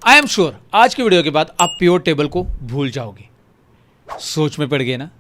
I am sure आज की video के बाद आप प्योर टेबल को भूल जाओगे। सोच में पड़ गए ना?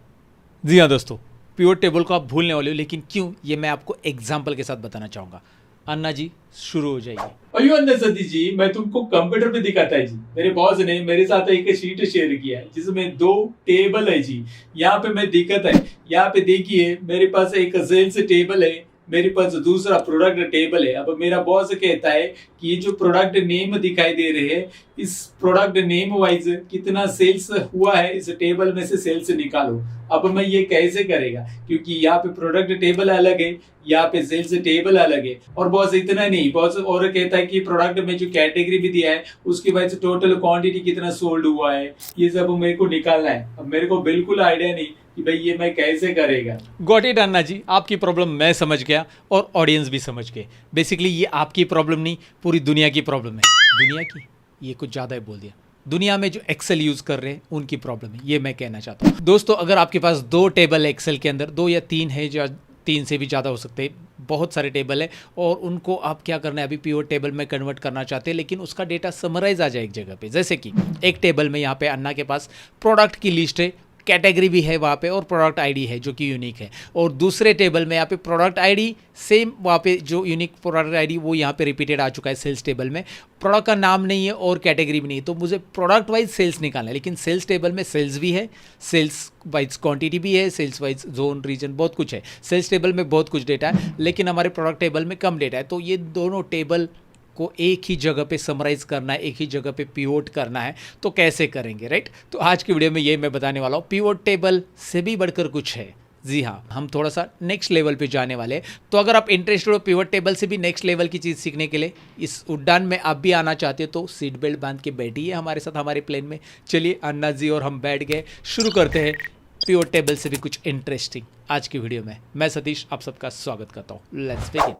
जी हाँ दोस्तों, प्योर टेबल को आप भूलने वाले हो, लेकिन क्यों, ये मैं आपको एग्जाम्पल के साथ बताना चाहूंगा। अन्ना जी शुरू हो जाइए। अयो अन्ना सतीश जी, मैं तुमको कंप्यूटर पे दिखाता है जी। मेरे बॉस ने मेरे साथ एक शीट शेयर किया है जिसमें 2 टेबल है जी। यहाँ पे मैं दिक्कत है, यहाँ पे देखिए मेरे पास एक सेल्स टेबल है, मेरे पास दूसरा प्रोडक्ट टेबल है। अब मेरा बॉस कहता है कि ये जो प्रोडक्ट नेम दिखाई दे रहे हैं, इस प्रोडक्ट नेम वाइज कितना सेल्स हुआ है, इस टेबल में से सेल्स निकालो। अब मैं ये कैसे करेगा, क्योंकि यहाँ पे प्रोडक्ट टेबल अलग है, यहाँ पे सेल्स टेबल अलग है। और बॉस इतना नहीं, बॉस और कहता है कि प्रोडक्ट में जो कैटेगरी भी दिया है उसकी वजह से टोटल क्वांटिटी कितना सोल्ड हुआ है, ये सब मेरे को निकालना है। अब मेरे को बिल्कुल आइडिया नहीं कि भाई ये मैं कैसे करेगा। गॉट इट अन्ना जी, आपकी प्रॉब्लम मैं समझ गया और ऑडियंस भी समझ गए। बेसिकली ये आपकी प्रॉब्लम नहीं, पूरी दुनिया की प्रॉब्लम है। दुनिया की, ये कुछ ज़्यादा ही बोल दिया। दुनिया में जो एक्सेल यूज़ कर रहे हैं उनकी प्रॉब्लम है, ये मैं कहना चाहता हूँ। दोस्तों, अगर आपके पास 2 टेबल है एक्सेल के अंदर, 2 या 3 है, जो 3 से भी ज़्यादा हो सकते हैं, बहुत सारे टेबल है, और उनको आप क्या करना है, अभी प्योर टेबल में कन्वर्ट करना चाहते हैं, लेकिन उसका डेटा समराइज आ जाए एक जगह पे। जैसे कि एक टेबल में यहाँ पे अन्ना के पास प्रोडक्ट की लिस्ट है, कैटेगरी भी है वहाँ पे, और प्रोडक्ट आईडी है जो कि यूनिक है। और दूसरे टेबल में यहाँ पे प्रोडक्ट आईडी सेम, वहाँ पे जो यूनिक प्रोडक्ट आईडी वो यहाँ पे रिपीटेड आ चुका है सेल्स टेबल में। प्रोडक्ट का नाम नहीं है और कैटेगरी भी नहीं है, तो मुझे प्रोडक्ट वाइज सेल्स निकालना है। लेकिन सेल्स टेबल में सेल्स भी है, सेल्स वाइज क्वांटिटी भी है, सेल्स वाइज जोन रीजन बहुत कुछ है। सेल्स टेबल में बहुत कुछ डेटा है, लेकिन हमारे प्रोडक्ट टेबल में कम डेटा है। तो ये दोनों टेबल को एक ही जगह पे समराइज करना है, एक ही जगह पे पिवोट करना है, तो कैसे करेंगे, राइट? तो आज की वीडियो में ये मैं बताने वाला हूँ। पिवोट टेबल से भी बढ़कर कुछ है। जी हाँ, हम थोड़ा सा नेक्स्ट लेवल पे जाने वाले हैं। तो अगर आप इंटरेस्टेड हो पिवोट टेबल से भी नेक्स्ट लेवल की चीज़ सीखने के लिए, इस उड़ान में आप भी आना चाहते हो, तो सीट बेल्ट बांध के बैठिए हमारे साथ हमारे प्लेन में। चलिए अन्ना जी और हम बैठ गए, शुरू करते हैं पिवोट टेबल से भी कुछ इंटरेस्टिंग आज की वीडियो में। मैं सतीश आप सबका स्वागत करता हूँ। Let's begin.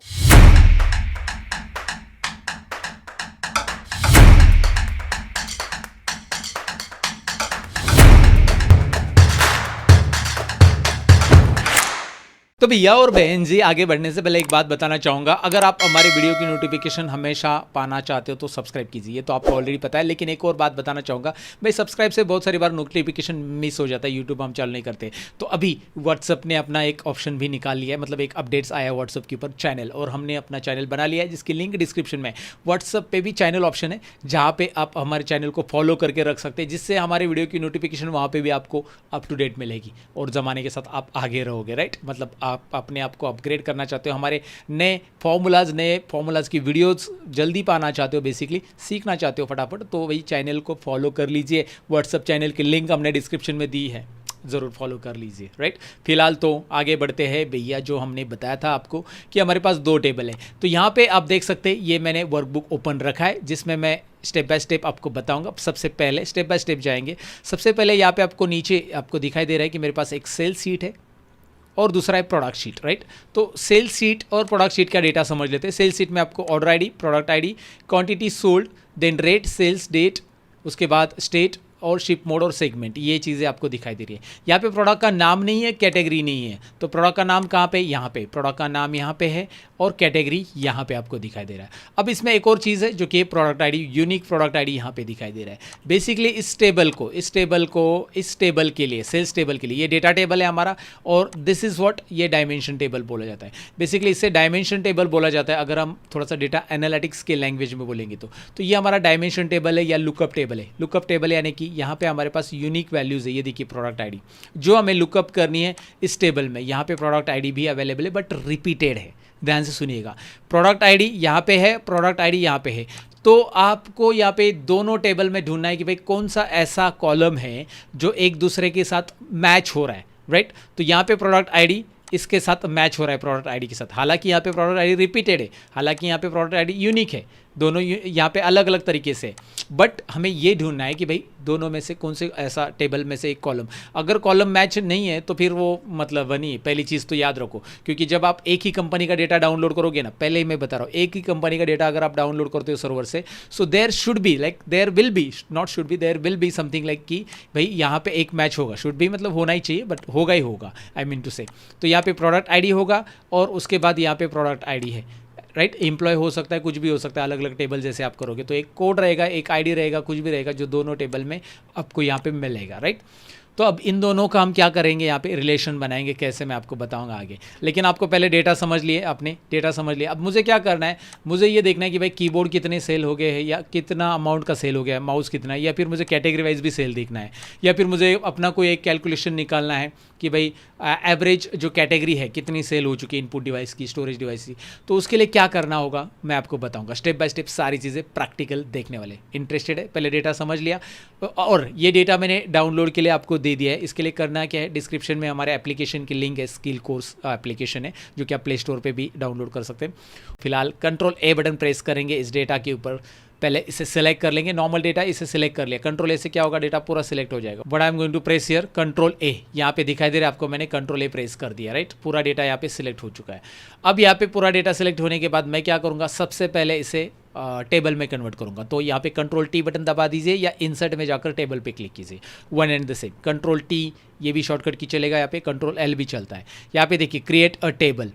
तो भैया और बहन जी, आगे बढ़ने से पहले एक बात बताना चाहूँगा। अगर आप हमारे वीडियो की नोटिफिकेशन हमेशा पाना चाहते हो तो सब्सक्राइब कीजिए, तो आपको ऑलरेडी पता है। लेकिन एक और बात बताना चाहूँगा भाई, सब्सक्राइब से बहुत सारी बार नोटिफिकेशन मिस हो जाता है, यूट्यूब हम चालू नहीं करते। तो अभी व्हाट्सअप ने अपना एक ऑप्शन भी निकाल लिया है, मतलब एक अपडेट्स आया व्हाट्सअप के ऊपर चैनल, और हमने अपना चैनल बना लिया है जिसकी लिंक डिस्क्रिप्शन में। व्हाट्सअप पे भी चैनल ऑप्शन है जहाँ पे आप हमारे चैनल को फॉलो करके रख सकते हैं, जिससे हमारे वीडियो की नोटिफिकेशन वहाँ पे भी आपको अप टू डेट मिलेगी और ज़माने के साथ आप आगे रहोगे, राइट? मतलब आप अपने आप को अपग्रेड करना चाहते हो, हमारे नए फॉर्मूलाज की वीडियोस जल्दी पाना चाहते हो, बेसिकली सीखना चाहते हो फटाफट, तो वही चैनल को फॉलो कर लीजिए। व्हाट्सअप चैनल की लिंक हमने डिस्क्रिप्शन में दी है, ज़रूर फॉलो कर लीजिए, राइट? फिलहाल तो आगे बढ़ते हैं भैया। जो हमने बताया था आपको कि हमारे पास 2 टेबल है, तो यहाँ पे आप देख सकते हैं, ये मैंने वर्कबुक ओपन रखा है जिसमें मैं स्टेप बाय स्टेप आपको बताऊंगा। सबसे पहले स्टेप बाय स्टेप जाएंगे। सबसे पहले यहाँ पे आपको नीचे आपको दिखाई दे रहा है कि मेरे पास एक सेल्स शीट है और दूसरा है प्रोडक्ट शीट, राइट? तो सेल्स शीट और प्रोडक्ट शीट का डेटा समझ लेते हैं। सेल्स शीट में आपको order ID, product ID, quantity sold, then rate, sales date, उसके बाद स्टेट और शिप मोड और सेगमेंट, ये चीज़ें आपको दिखाई दे रही है। यहाँ पे प्रोडक्ट का नाम नहीं है, कैटेगरी नहीं है, तो प्रोडक्ट का नाम कहाँ पे? यहाँ पे। प्रोडक्ट का नाम यहाँ पे है और कैटेगरी यहाँ पे आपको दिखाई दे रहा है। अब इसमें एक और चीज़ है जो कि product ID, unique product ID यहाँ पे दिखाई दे रहा है। बेसिकली इस टेबल के लिए, सेल्स टेबल के लिए, ये डेटा टेबल है हमारा, और दिस इज़ व्हाट, ये डायमेंशन टेबल बोला जाता है। बेसिकली इसे डायमेंशन टेबल बोला जाता है अगर हम थोड़ा सा डेटा एनालिटिक्स के लैंग्वेज में बोलेंगे तो ये हमारा डायमेंशन टेबल है या लुकअप टेबल है। लुकअप टेबल यानी कि यहाँ पे हमारे पास यूनिक वैल्यूज़ है। ये देखिए प्रोडक्ट आईडी जो हमें लुकअप करनी है इस टेबल में, यहाँ पे प्रोडक्ट आईडी भी अवेलेबल है बट रिपीटेड है। ध्यान से सुनिएगा, प्रोडक्ट आईडी यहाँ पे है, प्रोडक्ट आईडी यहाँ पे है, तो आपको यहाँ पे दोनों टेबल में ढूंढना है कि भाई कौन सा ऐसा कॉलम है जो एक दूसरे के साथ मैच हो रहा है, राइट? तो यहाँ पे प्रोडक्ट आईडी इसके साथ मैच हो रहा है प्रोडक्ट आईडी के साथ। हालांकि यहाँ पे प्रोडक्ट आईडी रिपीटेड है, हालांकि यहाँ पे प्रोडक्ट आईडी यूनिक है, दोनों यहाँ पे अलग अलग तरीके से, बट हमें ये ढूंढना है कि भाई दोनों में से कौन से ऐसा टेबल में से एक कॉलम। अगर कॉलम मैच नहीं है तो फिर वो मतलब नहीं है। पहली चीज़ तो याद रखो, क्योंकि जब आप एक ही कंपनी का डेटा डाउनलोड करोगे ना, पहले ही मैं बता रहा हूँ, एक ही कंपनी का डेटा अगर आप डाउनलोड करते हो सर्वर से, so there should be like, there will be, not should be, there will be something like कि भाई यहाँ पे एक मैच होगा। शुड बी मतलब होना ही चाहिए, बट होगा ही होगा, आई मीन टू से। तो यहाँ पे प्रोडक्ट आईडी होगा और उसके बाद यहाँ पे प्रोडक्ट आईडी है। राइट, एम्प्लॉय हो सकता है, कुछ भी हो सकता है, अलग अलग टेबल जैसे आप करोगे तो एक कोड रहेगा, एक आईडी रहेगा, कुछ भी रहेगा जो दोनों टेबल में आपको यहाँ पे मिलेगा, राइट। तो अब इन दोनों का हम क्या करेंगे, यहाँ पे रिलेशन बनाएंगे कैसे, मैं आपको बताऊंगा आगे। लेकिन आपको पहले डेटा समझ लिए, आपने डेटा समझ लिया। अब मुझे क्या करना है, मुझे ये देखना है कि भाई कीबोर्ड कितने सेल हो गए हैं, या कितना अमाउंट का सेल हो गया है, माउस कितना है, या फिर मुझे कैटेगरी वाइज भी सेल देखना है, या फिर मुझे अपना कोई एक कैलकुलेशन निकालना है कि भाई एवरेज जो कैटेगरी है कितनी सेल हो चुकी है इनपुट डिवाइस की, स्टोरेज डिवाइस की। तो उसके लिए क्या करना होगा मैं आपको बताऊंगा, स्टेप बाय स्टेप सारी चीज़ें प्रैक्टिकल देखने वाले। इंटरेस्टेड है? पहले डेटा समझ लिया, और ये डेटा मैंने डाउनलोड के लिए आपको दे दिया है। इसके लिए करना क्या है, डिस्क्रिप्शन में हमारे एप्लीकेशन की लिंक है, स्किल कोर्स एप्लीकेशन है जो कि आप प्ले स्टोर पर भी डाउनलोड कर सकते हैं। फिलहाल कंट्रोल ए बटन प्रेस करेंगे इस डेटा के ऊपर, पहले इसे सिलेक्ट कर लेंगे, नॉर्मल डेटा इसे सिलेक्ट कर लिया, कंट्रोल ए से क्या होगा, डेटा पूरा सिलेक्ट हो जाएगा। But I am going to press here control A, यहाँ पे दिखाई दे रहा है आपको, मैंने कंट्रोल ए प्रेस कर दिया, राइट। पूरा डेटा यहाँ पे सिलेक्ट हो चुका है। अब यहाँ पे पूरा डेटा सिलेक्ट होने के बाद मैं क्या करूँगा, सबसे पहले इसे टेबल में कन्वर्ट करूँगा। तो यहाँ पे कंट्रोल टी बटन दबा दीजिए, या इंसर्ट में जाकर टेबल पे क्लिक कीजिए, one and the same. Control T ये भी शॉर्टकट की चलेगा, यहाँ पे कंट्रोल एल भी चलता है। यहाँ पे देखिए क्रिएट अ टेबल,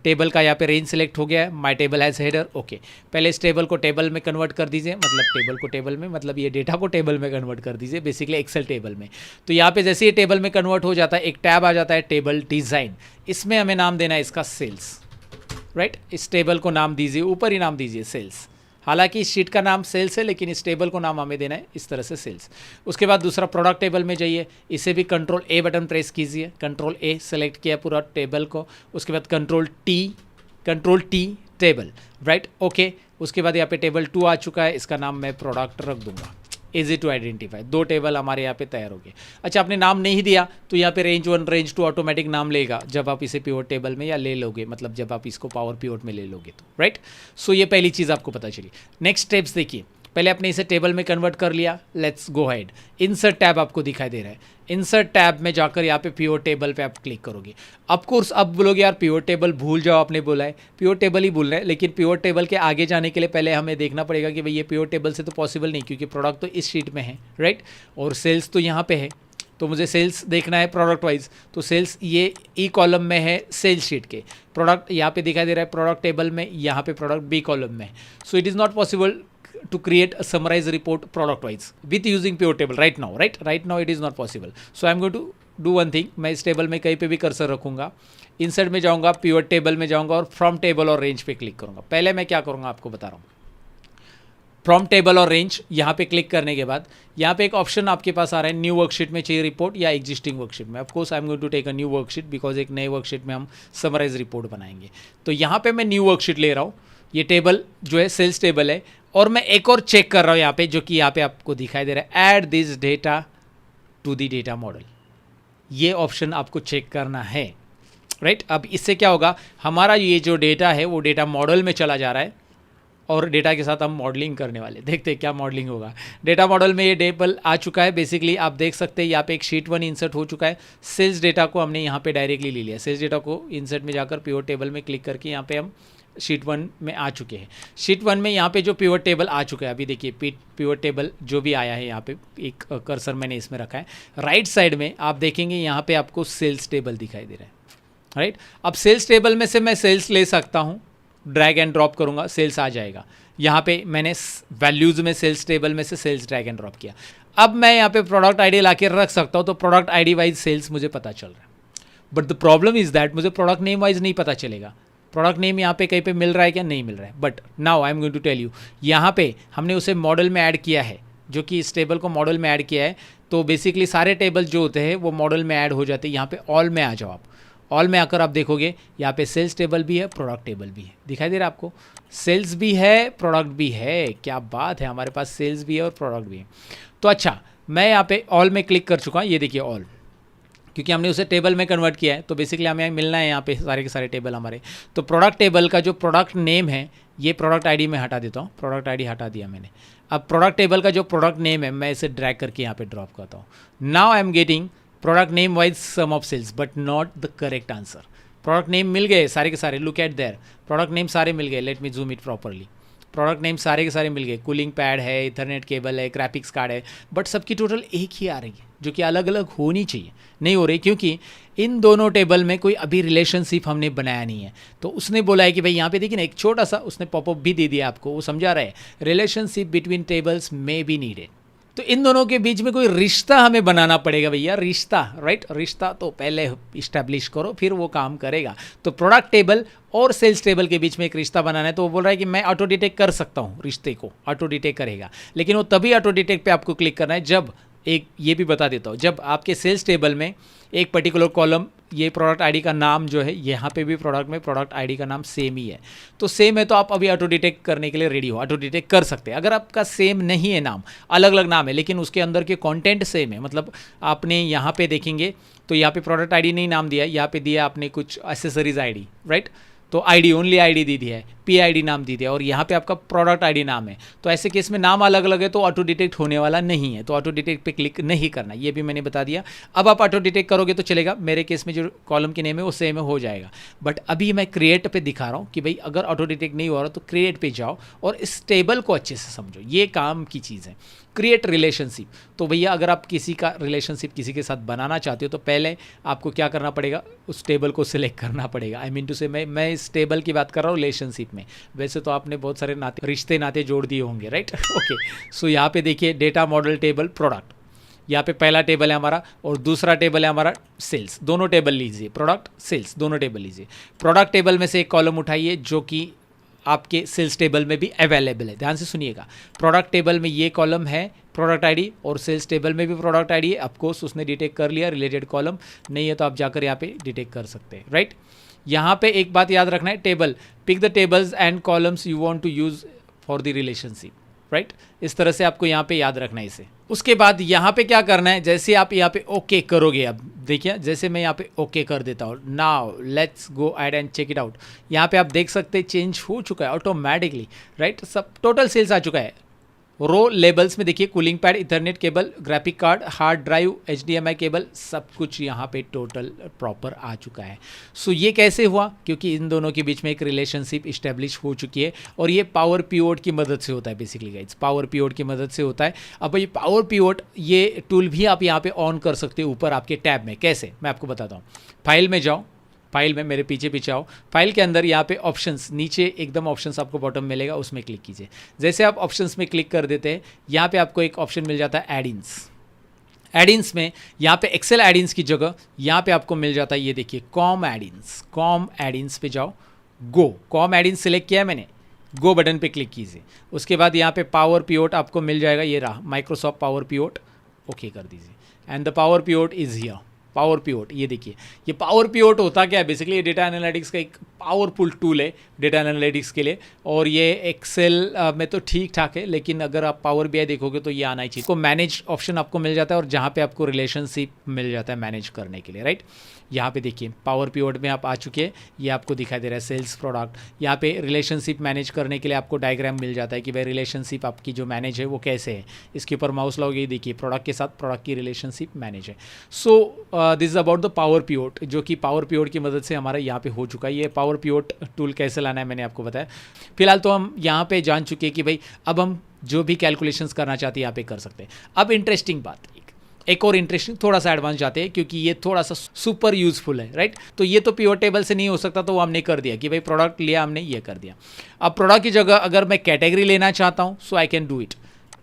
टेबल का यहाँ पे रेंज सिलेक्ट हो गया है, my table has header, okay. पहले इस टेबल को टेबल में कन्वर्ट कर दीजिए, मतलब टेबल को टेबल में, मतलब ये डेटा को टेबल में कन्वर्ट कर दीजिए, बेसिकली एक्सेल टेबल में। तो यहाँ पे जैसे ये टेबल में कन्वर्ट हो जाता है, एक टैब आ जाता है टेबल डिज़ाइन, इसमें हमें नाम देना है इसका सेल्स, राइट। इस टेबल को नाम दीजिए, ऊपर ही नाम दीजिए सेल्स। हालांकि इस शीट का नाम सेल्स है, लेकिन इस टेबल को नाम हमें देना है इस तरह से सेल्स। उसके बाद दूसरा प्रोडक्ट टेबल में जाइए, इसे भी कंट्रोल ए बटन प्रेस कीजिए, कंट्रोल ए सेलेक्ट किया पूरा टेबल को। उसके बाद control tea table, right, okay. उसके बाद यहाँ पे टेबल 2 आ चुका है, इसका नाम मैं प्रोडक्ट रख दूंगा, इजी टू आइडेंटिफाई। 2 टेबल हमारे यहाँ पे तैयार हो गए। अच्छा, आपने नाम नहीं दिया तो यहाँ पे रेंज 1 रेंज 2 ऑटोमेटिक नाम लेगा जब आप इसे पिवट टेबल में या ले लोगे, मतलब जब आप इसको पावर पिवट में ले लोगे तो, राइट। सो ये पहली चीज़ आपको पता चली। नेक्स्ट स्टेप्स देखिए, पहले आपने इसे टेबल में कन्वर्ट कर लिया, let's go head. Insert tab आपको दिखाई दे रहा है, इंसर्ट टैब में जाकर यहाँ पे पिवट टेबल पे आप क्लिक करोगे। ऑफ कोर्स अब बोलोगे यार पिवट टेबल भूल जाओ, आपने बोला है पिवट टेबल ही भूल रहे हैं, लेकिन पिवट टेबल के आगे जाने के लिए पहले हमें देखना पड़ेगा कि भाई ये पिवट टेबल से तो पॉसिबल नहीं, क्योंकि प्रोडक्ट तो इस शीट में है, राइट, और सेल्स तो यहाँ पे है। तो मुझे सेल्स देखना है प्रोडक्ट वाइज, तो सेल्स ये ई कॉलम में है सेल्स शीट के, प्रोडक्ट यहाँ पे दिखाई दे रहा है प्रोडक्ट टेबल में, यहाँ पे प्रोडक्ट बी कॉलम में है। So it is not possible to create a summarized report product wise with using pivot table right now it is not possible. So I'm going to do one thing, मैं इस table में कहीं पे भी cursor रखूंगा, insert में जाऊंगा, pivot table में जाऊंगा और फ्रॉम टेबल और रेंज पे क्लिक करूंगा। पहले मैं क्या करूंगा आपको बता रहा हूँ, फ्रॉम टेबल और रेंज यहाँ पे क्लिक करने के बाद यहाँ पे एक ऑप्शन आपके पास आ रहा है, न्यू वर्कशीट में चाहिए रिपोर्ट या एग्जिस्टिंग वर्कशीट में। Of course I am going to take a new worksheet, because एक नए वर्कशीट में हम समराइज रिपोर्ट बनाएंगे। तो यहाँ पे मैं न्यू वर्कशीट ले रहा हूँ, ये टेबल जो है सेल्स टेबल है, और मैं एक और चेक कर रहा हूँ यहाँ पे, जो कि यहाँ पे आपको दिखाई दे रहा है, add this data to the data model. ये ऑप्शन आपको चेक करना है, राइट। अब इससे क्या होगा, हमारा ये जो डेटा है वो डेटा मॉडल में चला जा रहा है, और डेटा के साथ हम मॉडलिंग करने वाले, देखते हैं क्या मॉडलिंग होगा। डेटा मॉडल में ये टेबल आ चुका है, बेसिकली आप देख सकते हैं यहाँ पे एक शीट 1 इंसर्ट हो चुका है। सेल्स डेटा को हमने यहाँ पे डायरेक्टली ले लिया, सेल्स डेटा को इंसर्ट में जाकर पिवट टेबल में क्लिक करके यहाँ पे हम शीट 1 में आ चुके हैं। शीट 1 में यहाँ पे जो पिवट टेबल आ चुका है, अभी देखिए पिवट टेबल जो भी आया है, यहाँ पे एक कर्सर मैंने इसमें रखा है, राइट साइड में आप देखेंगे यहाँ पे आपको सेल्स टेबल दिखाई दे रहा है, राइट। अब सेल्स टेबल में से मैं सेल्स ले सकता हूँ, ड्रैग एंड ड्रॉप करूँगा, सेल्स आ जाएगा। यहाँ पे मैंने वैल्यूज़ में सेल्स टेबल में से सेल्स ड्रैग एंड ड्रॉप किया। अब मैं यहाँ पे प्रोडक्ट आईडी ला के रख सकता हूँ, तो प्रोडक्ट आईडी वाइज सेल्स मुझे पता चल रहा है। But the problem is that मुझे प्रोडक्ट नेम वाइज नहीं पता चलेगा, प्रोडक्ट नेम यहाँ पे कहीं पे मिल रहा है क्या, नहीं मिल रहा है। But now I am going to tell you, यहाँ पे हमने उसे मॉडल में ऐड किया है, जो कि इस टेबल को मॉडल में ऐड किया है। तो बेसिकली सारे टेबल जो होते हैं वो मॉडल में ऐड हो जाते हैं। यहाँ पे ऑल में आ जाओ आप, ऑल में आकर आप देखोगे यहाँ पे सेल्स टेबल भी है, प्रोडक्ट टेबल भी है, दिखाई दे रहा है आपको, सेल्स भी है, प्रोडक्ट भी है। क्या बात है, हमारे पास सेल्स भी है और प्रोडक्ट भी है। तो अच्छा, मैं यहाँ पे ऑल में क्लिक कर चुका हूँ, ये देखिए ऑल, क्योंकि हमने उसे टेबल में कन्वर्ट किया है। तो बेसिकली हमें मिलना है यहाँ पे सारे के सारे टेबल हमारे। तो प्रोडक्ट टेबल का जो प्रोडक्ट नेम है, ये प्रोडक्ट आईडी में हटा देता हूँ, प्रोडक्ट आईडी हटा दिया मैंने। अब प्रोडक्ट टेबल का जो प्रोडक्ट नेम है, मैं इसे ड्रैग करके यहाँ पे ड्रॉप करता हूँ। Now I am getting product name wise sum of sales, but not the correct answer. Product name मिल गए सारे के सारे, look at there, product name सारे मिल गए। Let me zoom it properly. Product name सारे के सारे मिल गए, कूलिंग पैड है, इथरनेट केबल है, ग्राफिक्स कार्ड है, बट सबकी टोटल एक ही आ रही है जो कि अलग अलग होनी चाहिए, नहीं हो रही, क्योंकि इन दोनों टेबल में कोई अभी रिलेशनशिप हमने बनाया नहीं है। तो उसने बोला है कि भाई यहाँ पे देखिए ना, एक छोटा सा उसने पॉपअप भी दे दिया आपको, वो समझा रहा है relationship between tables may be needed. तो इन दोनों के बीच में कोई रिश्ता हमें बनाना पड़ेगा भैया, रिश्ता, राइट। रिश्ता तो पहले इस्टेब्लिश करो, फिर वो काम करेगा। तो प्रोडक्ट टेबल और सेल्स टेबल के बीच में एक रिश्ता बनाना है। तो वो बोल रहा है कि मैं ऑटो डिटेक्ट कर सकता हूँ, रिश्ते को ऑटो डिटेक्ट करेगा, लेकिन वो तभी ऑटो डिटेक्ट पे आपको क्लिक करना है जब, एक ये भी बता देता हूँ, जब आपके सेल्स टेबल में एक पर्टिकुलर कॉलम, ये प्रोडक्ट आईडी का नाम जो है, यहाँ पे भी प्रोडक्ट में प्रोडक्ट आईडी का नाम सेम ही है, तो सेम है तो आप अभी ऑटो डिटेक्ट करने के लिए रेडी हो, ऑटो डिटेक्ट कर सकते हैं। अगर आपका सेम नहीं है नाम, अलग अलग नाम है, लेकिन उसके अंदर के कंटेंट सेम है, मतलब आपने यहाँ पे देखेंगे तो यहाँ पे प्रोडक्ट आईडी नहीं नाम दिया, यहाँ पे दिया आपने कुछ एसेसरीज आईडी, राइट। तो आईडी, ओनली आईडी दी है, पीआईडी नाम दी है, और यहाँ पे आपका प्रोडक्ट आईडी नाम है। तो ऐसे केस में नाम अलग अलग है तो ऑटो डिटेक्ट होने वाला नहीं है, तो ऑटो डिटेक्ट पे क्लिक नहीं करना, ये भी मैंने बता दिया। अब आप ऑटो डिटेक्ट करोगे तो चलेगा, मेरे केस में जो कॉलम की नेम है वो सेम हो जाएगा। बट अभी मैं क्रिएट पे दिखा रहा हूँ कि भाई अगर ऑटो डिटेक्ट नहीं हो रहा तो क्रिएट पे जाओ और इस टेबल को अच्छे से समझो, ये काम की चीज़ है। क्रिएट रिलेशनशिप, तो भैया अगर आप किसी का रिलेशनशिप किसी के साथ बनाना चाहते हो तो पहले आपको क्या करना पड़ेगा, उस टेबल को सिलेक्ट करना पड़ेगा। आई मीन टू से मैं इस टेबल की बात कर रहा हूँ रिलेशनशिप में, वैसे तो आपने बहुत सारे नाते, रिश्ते नाते जोड़ दिए होंगे, राइट। ओके, सो यहाँ पे देखिए डेटा मॉडल टेबल प्रोडक्ट, यहाँ पे पहला टेबल है हमारा और दूसरा टेबल है हमारा सेल्स, दोनों टेबल लीजिए, प्रोडक्ट सेल्स दोनों टेबल लीजिए। प्रोडक्ट टेबल में से एक कॉलम उठाइए जो कि आपके सेल्स टेबल में भी अवेलेबल है, ध्यान से सुनिएगा। प्रोडक्ट टेबल में ये कॉलम है प्रोडक्ट आईडी, और सेल्स टेबल में भी प्रोडक्ट आईडी है। ऑफकोर्स उसने डिटेक्ट कर लिया, रिलेटेड कॉलम नहीं है तो आप जाकर यहाँ पे डिटेक्ट कर सकते हैं, राइट। यहाँ पे एक बात याद रखना है, table, pick the tables and columns you want to use for the relationship, right. इस तरह से आपको यहाँ पे याद रखना है इसे। उसके बाद यहाँ पे क्या करना है, जैसे आप यहाँ पे ओके करोगे, अब देखिए जैसे मैं यहाँ पे ओके कर देता हूँ, now let's go add and check it out. यहाँ पे आप देख सकते हैं चेंज हो चुका है ऑटोमेटिकली, राइट। सब टोटल सेल्स आ चुका है। रो लेबल्स में देखिए cooling pad, Ethernet cable, graphic card, hard drive, HDMI cable, सब कुछ यहाँ पे टोटल प्रॉपर आ चुका है। सो ये कैसे हुआ, क्योंकि इन दोनों के बीच में एक रिलेशनशिप इस्टेब्लिश हो चुकी है, और ये पावर पिवोट की मदद से होता है। बेसिकली गाइस पावर पिवोट की मदद से होता है। अब ये पावर पिवोट, ये टूल भी आप यहाँ पे ऑन कर सकते हो ऊपर आपके टैब में। कैसे, मैं आपको बताता हूँ। फाइल में जाओ, फाइल में मेरे पीछे आओ, फाइल के अंदर यहाँ पे ऑप्शंस, नीचे एकदम ऑप्शंस आपको बॉटम मिलेगा, उसमें क्लिक कीजिए। जैसे आप ऑप्शंस में क्लिक कर देते हैं, यहाँ पे आपको एक ऑप्शन मिल जाता है एडिन्स। एडिन्स में यहाँ पे एक्सेल एडिन्स की जगह यहाँ पे आपको मिल जाता है, ये देखिए कॉम एडिन्स। कॉम एडिन्स पे जाओ, गो, कॉम एडिन्स सेलेक्ट किया है मैंने, गो बटन पे क्लिक कीजिए। उसके बाद यहाँ पे पावर पिवोट आपको मिल जाएगा, ये रहा माइक्रोसॉफ्ट पावर पिवोट, ओके कर दीजिए। And the power pivot is here, power pivot, ये देखिए। ये पावर पिवोट होता क्या है, बेसिकली ये डेटा एनालिटिक्स का एक पावरफुल टूल है डेटा एनालिटिक्स के लिए, और ये एक्सेल में तो ठीक ठाक है, लेकिन अगर आप पावर BI देखोगे तो ये आना ही चाहिए। को मैनेज ऑप्शन आपको मिल जाता है, और जहाँ पे आपको रिलेशनशिप मिल जाता है मैनेज करने के लिए, राइट। यहाँ पे देखिए पावर पिवोट में आप आ चुके हैं, ये आपको दिखाई दे रहा है सेल्स प्रोडक्ट। यहाँ पे रिलेशनशिप मैनेज करने के लिए आपको डायग्राम मिल जाता है कि भाई रिलेशनशिप आपकी जो मैनेज है वो कैसे है। इसके ऊपर माउस लगाओगे, देखिए प्रोडक्ट के साथ प्रोडक्ट की रिलेशनशिप मैनेज है। So this is about the power pivot, जो कि पावर पिवोट की मदद से हमारा यहाँ पे हो चुका है। ये पावर पिवोट टूल कैसे लाना है मैंने आपको बताया। फिलहाल तो हम यहाँ पे जान चुके हैं कि भाई अब हम जो भी कैलकुलेशंस करना चाहते हैं यहाँ पे कर सकते हैं। अब इंटरेस्टिंग बात, एक और इंटरेस्टिंग, थोड़ा सा एडवांस जाते हैं क्योंकि ये थोड़ा सा सुपर यूजफुल है, राइट। तो ये तो पिवोट टेबल से नहीं हो सकता, तो वो हमने कर दिया कि भाई प्रोडक्ट लिया हमने, ये कर दिया। अब प्रोडक्ट की जगह अगर मैं कैटेगरी लेना चाहता हूँ, सो आई कैन डू इट।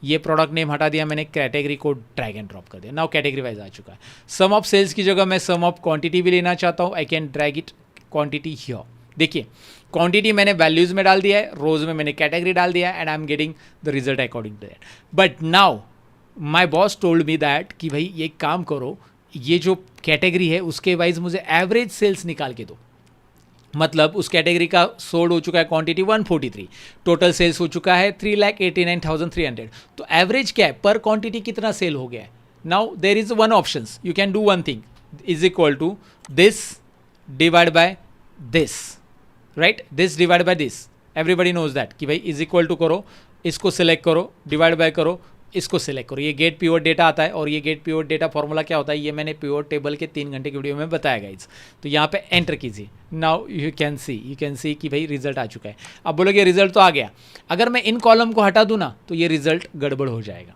ये प्रोडक्ट नेम हटा दिया मैंने, कैटेगरी को ड्रैग एंड ड्रॉप कर दिया, नाउ कैटेगरी वाइज आ चुका है। सम ऑफ सेल्स की जगह मैं सम ऑफ क्वांटिटी भी लेना चाहता हूँ, I can drag it quantity here. देखिए क्वांटिटी मैंने वैल्यूज में डाल दिया है, रोज में मैंने कैटेगरी डाल दिया है, and I am getting the result according to that. But now my boss told me that कि भाई ये काम करो, ये जो कैटेगरी है उसके वाइज मुझे एवरेज सेल्स निकाल के दो। मतलब उस कैटेगरी का सोल्ड हो चुका है क्वांटिटी 143, टोटल सेल्स हो चुका है 3,89,300। तो एवरेज क्या है, पर क्वांटिटी कितना सेल हो गया है। Now there is one option, you can do one thing, is equal to this divide by this, right. This divide by this, everybody knows that कि भाई इज इक्वल टू करो, इसको सिलेक्ट करो, divide by करो, इसको select करो। ये gate pivot data आता है और ये गेट पिवट डेटा फॉर्मूला क्या होता है ये मैंने पिवट टेबल के 3 घंटे की वीडियो में बताया गाइस। तो यहाँ पे एंटर कीजिए। नाउ यू कैन सी कि भाई रिजल्ट आ चुका है। अब बोलोगे रिजल्ट तो आ गया, अगर मैं इन कॉलम को हटा दूँ ना तो ये रिजल्ट गड़बड़ हो जाएगा,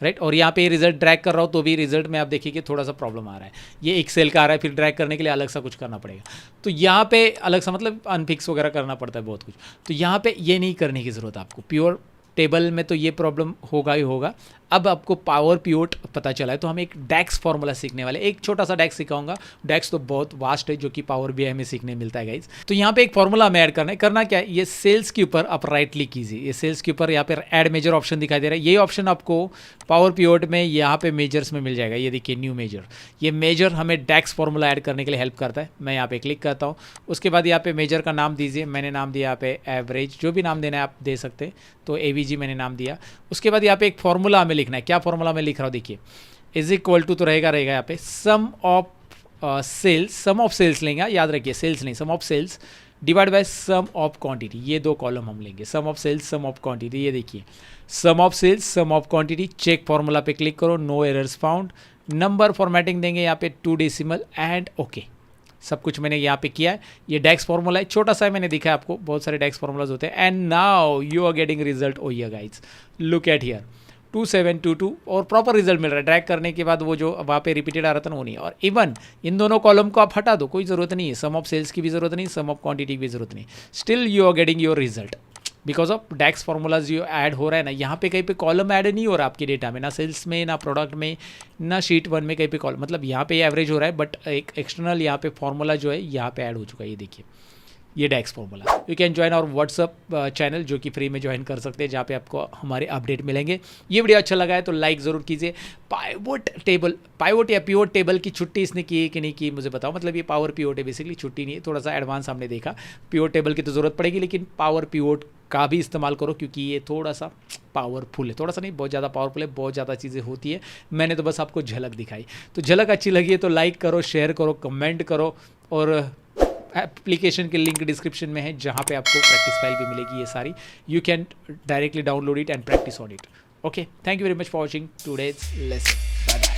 राइट। और यहाँ पे ये रिजल्ट ड्रैग कर रहा हूँ तो भी रिजल्ट में आप देखिए कि थोड़ा सा प्रॉब्लम आ रहा है। ये एक सेल का आ रहा है, फिर ड्रैग करने के लिए अलग सा कुछ करना पड़ेगा। तो यहाँ पे अलग सा मतलब अनफिक्स वगैरह करना पड़ता है बहुत कुछ। तो यहाँ पे ये नहीं करने की ज़रूरत आपको। प्योर टेबल में तो ये प्रॉब्लम होगा ही होगा। अब आपको पावर पिवट पता चला है तो हम एक डैक्स फॉर्मूला सीखने वाले, एक छोटा सा डैक्स सिखाऊंगा। डैक्स तो बहुत वास्ट है जो कि पावर बीआई में सीखने मिलता है गाइज। तो यहाँ पे एक फॉर्मूला हमें ऐड करना क्या है, ये सेल्स के ऊपर आप राइट क्लिक कीजिए। ये सेल्स के ऊपर यहाँ पे ऐड मेजर ऑप्शन दिखाई दे रहा है। ये ऑप्शन आपको पावर पिवट में यहाँ पे मेजर्स में मिल जाएगा। ये देखिए न्यू मेजर, ये मेजर हमें डैक्स फॉर्मूला ऐड करने के लिए हेल्प करता है। मैं यहाँ पे क्लिक करता हूँ। उसके बाद यहाँ पे मेजर का नाम दीजिए। मैंने नाम दिया यहाँ पे एवरेज, जो भी नाम देना है आप दे सकते हैं। तो AVG मैंने नाम दिया। उसके बाद यहाँ पे एक फॉर्मूला हमें लिखना है। क्या फॉर्मूला मैं लिख रहा हूँ देखिए, इज इक्वल टू तो रहेगा यहाँ पे सम ऑफ सेल्स लेंगे, याद रखिए सेल्स नहीं, sum of sales divide by sum of quantity. ये 2 कॉलम हम लेंगे, sum of sales sum of quantity. ये देखिए sum of sales sum of quantity, check formula पे क्लिक करो, no errors found. Number formatting देंगे यहाँ पे 2 डेसिमल एंड ओके। सब कुछ मैंने यहाँ पे किया है। ये डैक्स फॉर्मूला है, छोटा सा मैंने दिखा है आपको, बहुत सारे डैक्स फॉर्मूलाज होते हैं। And now you are getting result oh here guys, look at here 2722 और प्रॉपर रिजल्ट मिल रहा है। ड्रैग करने के बाद वो जो वहाँ पे रिपीटेड आ रहा था ना वो नहीं। और इवन इन दोनों कॉलम को आप हटा दो, कोई ज़रूरत नहीं है। सम ऑफ सेल्स की भी ज़रूरत नहीं, सम ऑफ क्वांटिटी की भी ज़रूरत नहीं। Still you are getting your result because of DAX formulas जो ऐड हो रहा है ना। यहाँ पे कहीं पे कॉलम ऐड नहीं हो रहा आपके डेटा में, ना सेल्स में, ना प्रोडक्ट में, ना शीट 1 में कहीं पे कॉलम। मतलब यहाँ पे एवरेज हो रहा है बट एक एक्सटर्नल यहाँ पे फॉर्मूला जो है यहाँ पे ऐड हो चुका है। ये देखिए ये डैक्स फॉर्मूला। यू कैन ज्वाइन और व्हाट्सअप चैनल जो कि फ्री में ज्वाइन कर सकते हैं, जहाँ पे आपको हमारे अपडेट मिलेंगे। ये वीडियो अच्छा लगा है तो लाइक ज़रूर कीजिए। पाइवट या पिवट टेबल की छुट्टी इसने की है कि नहीं की मुझे बताओ। मतलब ये पावर पिवट है बेसिकली, छुट्टी नहीं है, थोड़ा सा एडवांस हमने देखा। पिवट टेबल की तो ज़रूरत पड़ेगी लेकिन पावर पिवट का भी इस्तेमाल करो क्योंकि ये थोड़ा सा पावरफुल है, थोड़ा सा नहीं बहुत ज़्यादा पावरफुल है, बहुत ज़्यादा चीज़ें होती है। मैंने तो बस आपको झलक दिखाई। तो झलक अच्छी लगी है तो लाइक करो, शेयर करो, कमेंट करो। और एप्लीकेशन के लिंक डिस्क्रिप्शन में है जहाँ पे आपको प्रैक्टिस फाइल भी मिलेगी ये सारी। You can directly download it and practice on it. Okay, thank you very much for watching today's lesson. Bye bye.